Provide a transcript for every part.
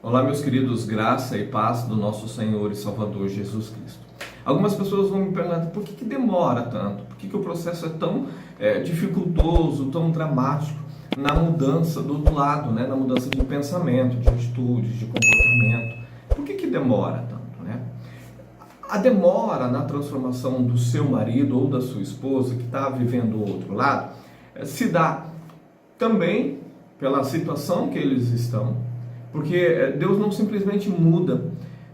Olá, meus queridos, graça e paz do nosso Senhor e Salvador Jesus Cristo. Algumas pessoas vão me perguntar por que demora tanto, por que o processo é tão dificultoso, tão dramático na mudança do outro lado, né? Na mudança de pensamento, de atitudes, de comportamento. Por que demora tanto, né? A demora na transformação do seu marido ou da sua esposa que está vivendo do outro lado se dá também pela situação que eles estão, porque Deus não simplesmente muda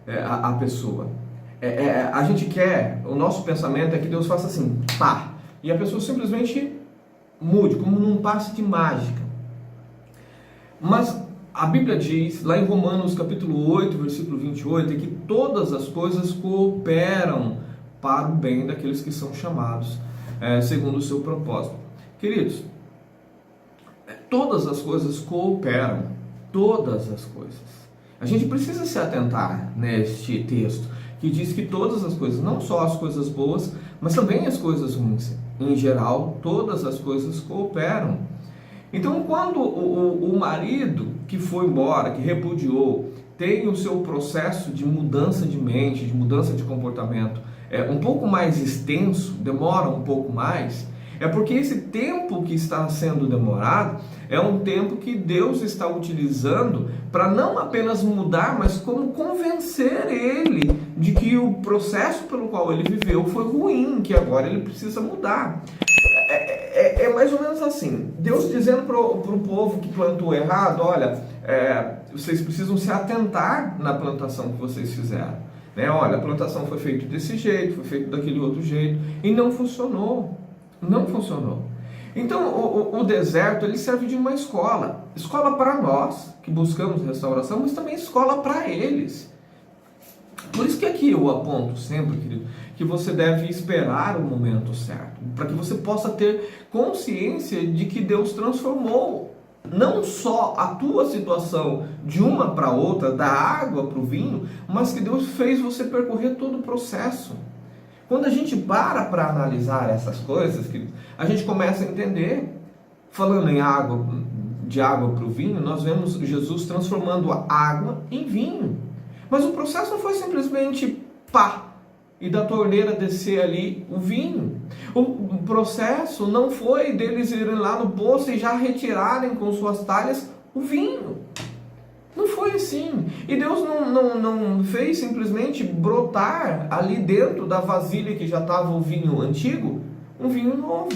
a pessoa. A gente quer, o nosso pensamento é que Deus faça assim, pá, e a pessoa simplesmente mude, como num passe de mágica. Mas a Bíblia diz, lá em Romanos capítulo 8, versículo 28, é que todas as coisas cooperam para o bem daqueles que são chamados segundo o seu propósito. Queridos, todas as coisas cooperam. Todas as coisas. A gente precisa se atentar neste texto, que diz que todas as coisas, não só as coisas boas, mas também as coisas ruins. Em geral, todas as coisas cooperam. Então, quando o marido que foi embora, que repudiou, tem o seu processo de mudança de mente, de mudança de comportamento um pouco mais extenso, demora um pouco mais, é porque esse tempo que está sendo demorado é um tempo que Deus está utilizando para não apenas mudar, mas como convencer ele de que o processo pelo qual ele viveu foi ruim, que agora ele precisa mudar. É mais ou menos assim, Deus dizendo para o povo que plantou errado, olha, vocês precisam se atentar na plantação que vocês fizeram. Olha, a plantação foi feita desse jeito, foi feita daquele outro jeito, e não funcionou. Não funcionou. Então o deserto ele serve de uma escola para nós que buscamos restauração, mas também escola para eles. Por isso que aqui eu aponto sempre, querido, que você deve esperar o momento certo, para que você possa ter consciência de que Deus transformou não só a tua situação de uma para outra, da água para o vinho, mas que Deus fez você percorrer todo o processo. Quando a gente para analisar essas coisas, a gente começa a entender. Falando em água, de água para o vinho, nós vemos Jesus transformando a água em vinho. Mas o processo não foi simplesmente pá, e da torneira descer ali o vinho. O processo não foi deles irem lá no poço e já retirarem com suas talhas o vinho. Não foi assim. E Deus não fez simplesmente brotar ali dentro da vasilha que já estava o vinho antigo, um vinho novo.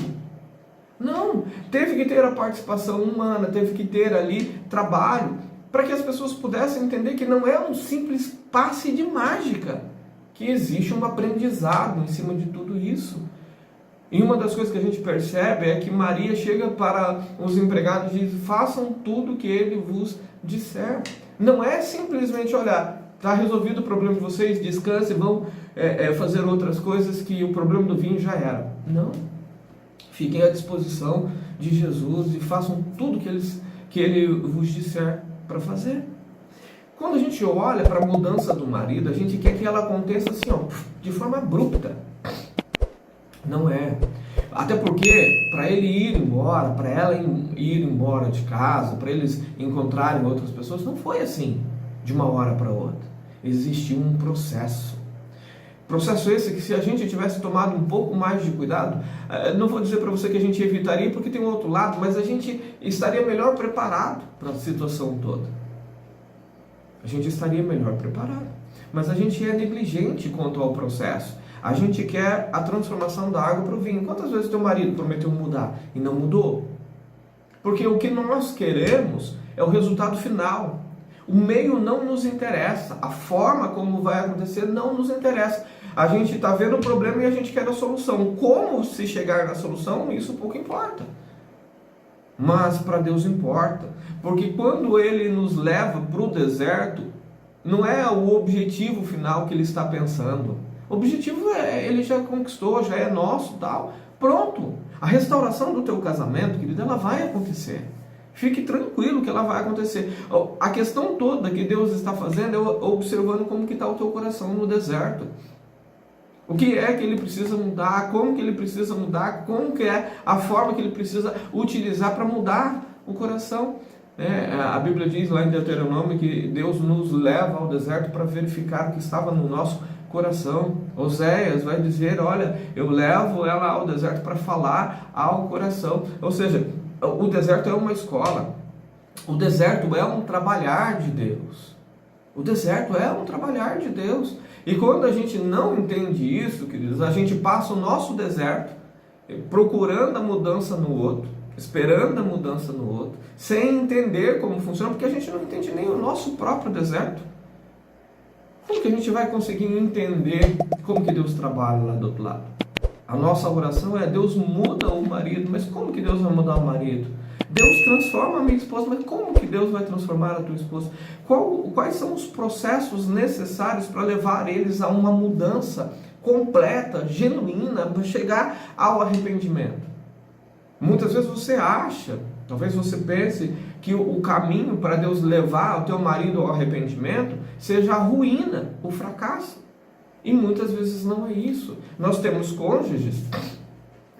Não. Teve que ter a participação humana, teve que ter ali trabalho, para que as pessoas pudessem entender que não é um simples passe de mágica, que existe um aprendizado em cima de tudo isso. E uma das coisas que a gente percebe é que Maria chega para os empregados e diz, façam tudo o que ele vos disser. Não é simplesmente, olha, está resolvido o problema de vocês, descansem, vão fazer outras coisas que o problema do vinho já era. Não. Fiquem à disposição de Jesus e façam tudo que ele vos disser para fazer. Quando a gente olha para a mudança do marido, a gente quer que ela aconteça assim, de forma abrupta. Não é. Até porque, para ele ir embora, para ela ir embora de casa, para eles encontrarem outras pessoas, não foi assim, de uma hora para outra. Existiu um processo. Processo esse que, se a gente tivesse tomado um pouco mais de cuidado, não vou dizer para você que a gente evitaria, porque tem um outro lado, mas a gente estaria melhor preparado para a situação toda. A gente estaria melhor preparado. Mas a gente é negligente quanto ao processo. A gente quer a transformação da água para o vinho. Quantas vezes teu marido prometeu mudar e não mudou? Porque o que nós queremos é o resultado final. O meio não nos interessa. A forma como vai acontecer não nos interessa. A gente está vendo o problema e a gente quer a solução. Como se chegar na solução, isso pouco importa. Mas para Deus importa. Porque quando Ele nos leva para o deserto, não é o objetivo final que Ele está pensando. O objetivo ele já conquistou, já é nosso, tal. Pronto. A restauração do teu casamento, querido, ela vai acontecer. Fique tranquilo que ela vai acontecer. A questão toda que Deus está fazendo é observando como que está o teu coração no deserto. O que é que ele precisa mudar, como que ele precisa mudar, como que é a forma que ele precisa utilizar para mudar o coração A Bíblia diz lá em Deuteronômio que Deus nos leva ao deserto para verificar o que estava no nosso coração. Oséias vai dizer, olha, eu levo ela ao deserto para falar ao coração. Ou seja, o deserto é uma escola. O deserto é um trabalhar de Deus. O deserto é um trabalhar de Deus. E quando a gente não entende isso, queridos, a gente passa o nosso deserto procurando a mudança no outro, esperando a mudança no outro, sem entender como funciona, porque a gente não entende nem o nosso próprio deserto. Como que a gente vai conseguir entender como que Deus trabalha lá do outro lado? A nossa oração é: Deus muda o marido. Mas como que Deus vai mudar o marido? Deus transforma a minha esposa. Mas como que Deus vai transformar a tua esposa? Quais são os processos necessários para levar eles a uma mudança completa, genuína, para chegar ao arrependimento? Muitas vezes você acha, talvez você pense que o caminho para Deus levar o teu marido ao arrependimento seja a ruína, o fracasso. E muitas vezes não é isso. Nós temos cônjuges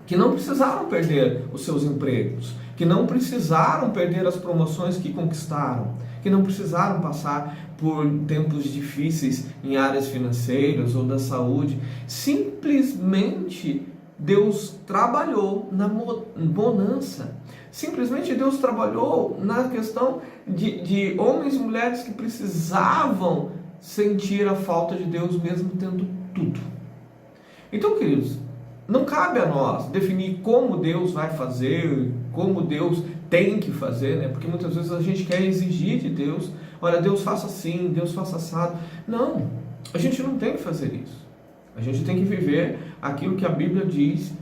que não precisaram perder os seus empregos, que não precisaram perder as promoções que conquistaram, que não precisaram passar por tempos difíceis em áreas financeiras ou da saúde. Simplesmente Deus trabalhou na bonança. Simplesmente Deus trabalhou na questão de homens e mulheres que precisavam sentir a falta de Deus mesmo tendo tudo. Então, queridos, não cabe a nós definir como Deus vai fazer, como Deus tem que fazer, né? Porque muitas vezes a gente quer exigir de Deus, olha, Deus faça assim, Deus faça assado. Não, a gente não tem que fazer isso. A gente tem que viver aquilo que a Bíblia diz.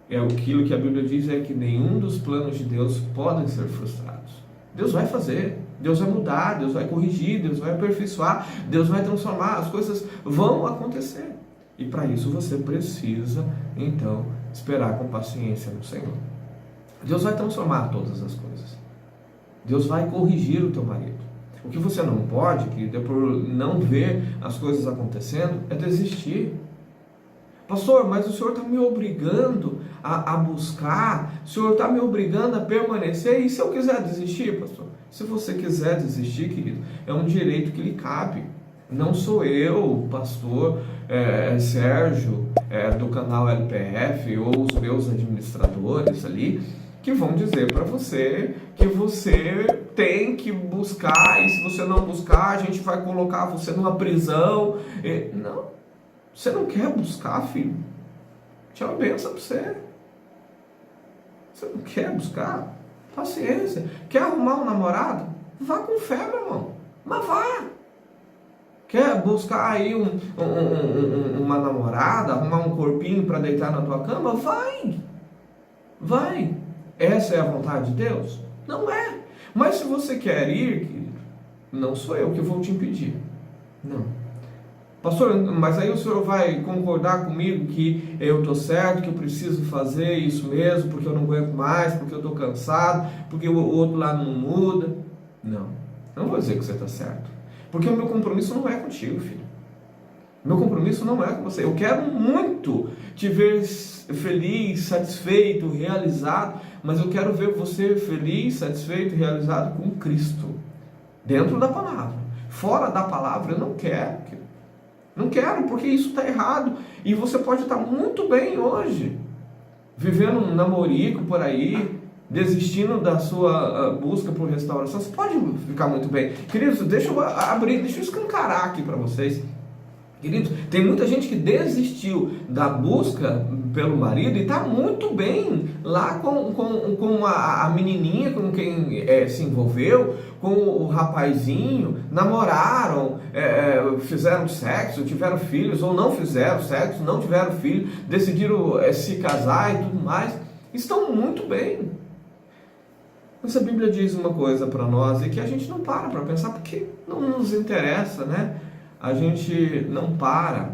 Aquilo que a Bíblia diz é que nenhum dos planos de Deus podem ser frustrados. Deus vai fazer, Deus vai mudar, Deus vai corrigir, Deus vai aperfeiçoar, Deus vai transformar, as coisas vão acontecer. E para isso você precisa, então, esperar com paciência no Senhor. Deus vai transformar todas as coisas. Deus vai corrigir o teu marido. O que você não pode, querido, é por não ver as coisas acontecendo, é desistir. Pastor, mas o Senhor está me obrigando a buscar, o Senhor está me obrigando a permanecer, e se eu quiser desistir, pastor? Se você quiser desistir, querido, é um direito que lhe cabe. Não sou eu, pastor Sérgio, do canal LPF, ou os meus administradores ali, que vão dizer para você que você tem que buscar, e se você não buscar, a gente vai colocar você numa prisão. Não. Você não quer buscar, filho? Tinha uma benção para você. Você não quer buscar? Paciência. Quer arrumar um namorado? Vá com fé, meu irmão. Mas vá. Quer buscar aí uma namorada, arrumar um corpinho para deitar na tua cama? Vai. Vai. Essa é a vontade de Deus? Não é. Mas se você quer ir, querido, não sou eu que vou te impedir. Não. Pastor, mas aí o senhor vai concordar comigo que eu estou certo, que eu preciso fazer isso mesmo, porque eu não aguento mais, porque eu estou cansado, porque o outro lado não muda? Não, eu não vou dizer que você está certo. Porque o meu compromisso não é contigo, filho. O meu compromisso não é com você. Eu quero muito te ver feliz, satisfeito, realizado, mas eu quero ver você feliz, satisfeito e realizado com Cristo. Dentro da palavra. Fora da palavra eu não quero, querido. Não quero, porque isso está errado. E você pode estar muito bem hoje, vivendo um namorico por aí, desistindo da sua busca por restauração. Você pode ficar muito bem. Queridos, deixa eu escancarar aqui para vocês. Queridos, tem muita gente que desistiu da busca pelo marido e está muito bem lá com a menininha com quem se envolveu, com o rapazinho, namoraram, fizeram sexo, tiveram filhos, ou não fizeram sexo, não tiveram filho, decidiram se casar e tudo mais. Estão muito bem. Mas a Bíblia diz uma coisa para nós e que a gente não para pensar, porque não nos interessa, né? A gente não para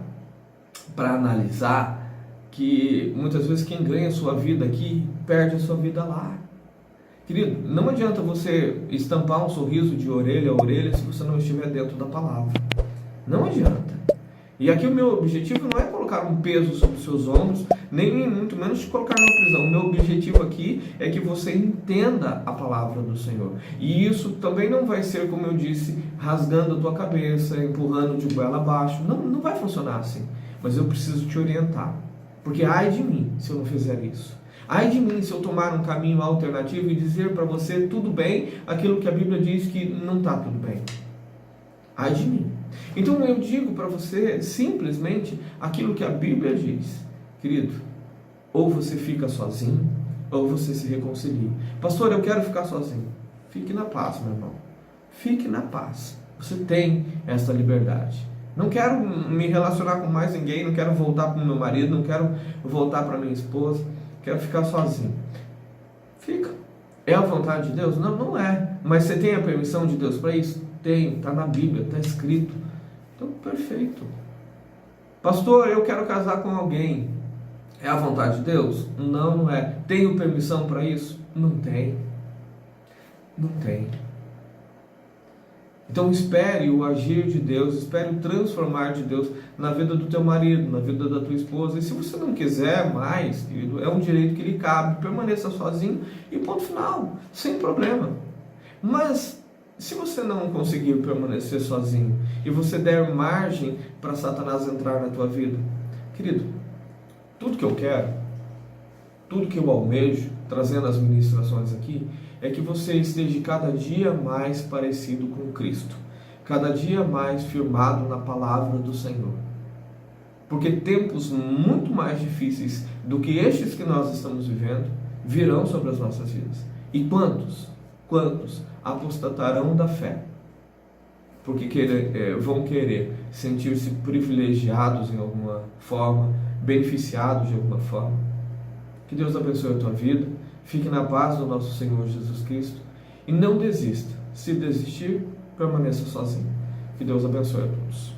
analisar que muitas vezes quem ganha a sua vida aqui perde a sua vida lá. Querido, não adianta você estampar um sorriso de orelha a orelha se você não estiver dentro da palavra. Não adianta. E aqui o meu objetivo não é colocar um peso sobre os seus ombros, nem muito menos te colocar numa prisão. O meu objetivo aqui é que você entenda a palavra do Senhor. E isso também não vai ser, como eu disse, rasgando a tua cabeça, empurrando de goela abaixo. Não vai funcionar assim. Mas eu preciso te orientar. Porque ai de mim se eu não fizer isso. Ai de mim se eu tomar um caminho alternativo e dizer para você tudo bem, aquilo que a Bíblia diz que não está tudo bem. Ai de mim. Então eu digo para você simplesmente aquilo que a Bíblia diz. Querido, ou você fica sozinho, ou você se reconcilia. Pastor, eu quero ficar sozinho. Fique na paz, meu irmão. Fique na paz. Você tem essa liberdade. Não quero me relacionar com mais ninguém, não quero voltar para o meu marido, não quero voltar para minha esposa, quero ficar sozinho. Fica. É a vontade de Deus? Não, não é. Mas você tem a permissão de Deus para isso? Tem, está na Bíblia, está escrito. Então, perfeito. Pastor, eu quero casar com alguém. É a vontade de Deus? Não, não é. Tenho permissão para isso? Não tem. Não tem. Então espere o agir de Deus, espere o transformar de Deus na vida do teu marido, na vida da tua esposa. E se você não quiser mais, querido, é um direito que lhe cabe, permaneça sozinho e ponto final, sem problema. Mas se você não conseguir permanecer sozinho e você der margem para Satanás entrar na tua vida, querido, tudo que eu quero, tudo que eu almejo, trazendo as ministrações aqui, é que você esteja cada dia mais parecido com Cristo, cada dia mais firmado na palavra do Senhor. Porque tempos muito mais difíceis do que estes que nós estamos vivendo virão sobre as nossas vidas. E quantos apostatarão da fé? Porque vão querer sentir-se privilegiados em alguma forma, beneficiados de alguma forma. Que Deus abençoe a tua vida. Fique na paz do nosso Senhor Jesus Cristo e não desista. Se desistir, permaneça sozinho. Que Deus abençoe a todos.